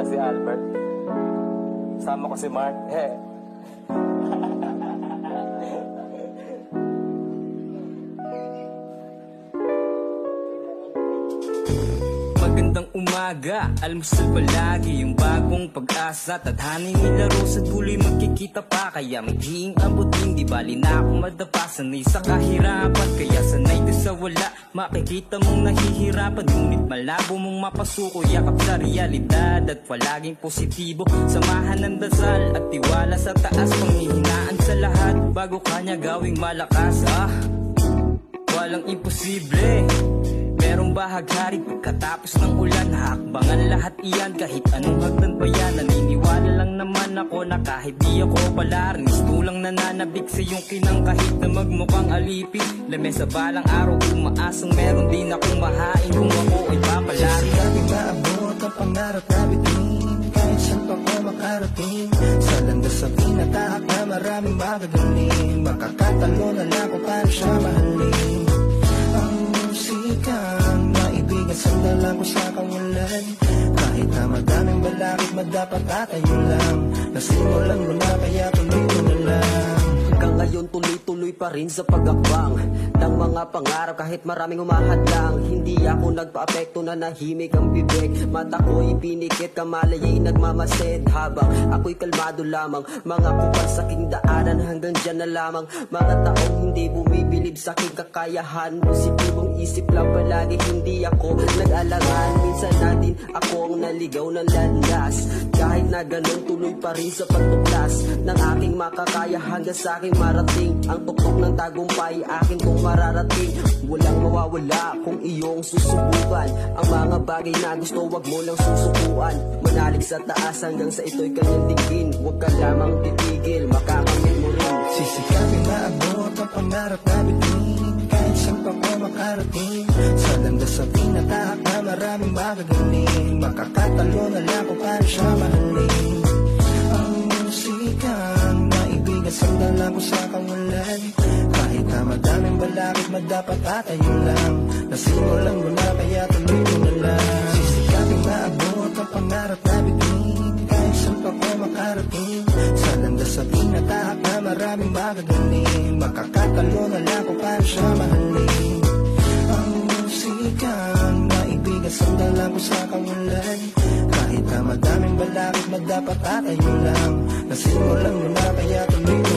pala si Albert. Sama ko si Mark. Magandang umaga, almusal palagi yung bagong pag-asa. Tadhaning nilaro sa tuloy magkikita pa. Kaya magiging abutin, di bali na ako madapa. Sanay sa kahirapan, kaya sanay din sa wala. Makikita mong nahihirapan, ngunit malabo mong mapasuko. Yakap sa realidad at palaging positibo. Samahan ng dasal at tiwala sa taas. Panghihinaan sa lahat bago kanya gawing malakas. Walang imposible, merong bahaghari pagkatapos ng ulan. Hakbangan lahat iyan kahit anong hagdan pa yan. Naniniwala lang naman ako na kahit di ako palarin, gusto lang nananabik sa iyong kinang kahit na magmukhang alipin. Lamesa balang araw umaasang meron din akong mahain kung ako ay papalarin. Sinabi maabot ang pangarap na bitin, kahit saan pa ko makarating. Sa landas sa pinatahak na maraming magagaling, makakatalo na lang kung paano siya mahalin. Ang musikang maibigan, sandalan ko sa kawalan. Kahit na madaming balakid, madapat tatayo lang. Nasimulan mo na kaya tuloy mo na lang. Hanggang ngayon tuloy-tuloy pa rin sa pag-akbang ng mga pangarap kahit maraming umahadlang. Hindi ako nagpa-apekto na nahimik ang bibig. Mata ko'y pinikit, kamalay nagmamasid. Habang ako'y kalmado lamang, mga kupal sa aking daanan hanggang dyan na lamang. Mga taong hindi bumibilib sa aking kakayahan, positibong isip lang palagi, hindi ako nag-alangan. Minsan natin akong naligaw ng landas, kahit na ganun tuloy pa rin sa pagtuklas ng aking makakaya hanggang sa aking marating. Ang tuktok ng tagumpay akin kung mararating. Walang mawawala kung iyong susubukan ang mga bagay na gusto, wag mo lang susubuan. Manalig sa taas hanggang sa ito'y kanyang tingin. Huwag ka lamang titigil, makakamit mo rin. Sisikapin maabot ang pangarap na bitin, kahit saan pa ko makarating. Sa landas sa pinatahak na maraming magagaling, makakatalo na lang kung paano siya mahalin. Ang musikang maibigan, sandalan ko sa kawalan. Kahit na madaming balakid, madapat tatayo lang. Nasimulan mo na kaya tuloy mo na lang. Sisikapin maabot ang pangarap na bitin, kahit saan pa ko makarating. Sa landas sa pinatahak na maraming magagaling, makakatalo na lang kung paano siya mahalin. Ang musikang maibigan, sandalan ko sa kawalan. Kahit na madaming balakid, madapat tatayo lang. Nasimulan mo na kaya tuloy mo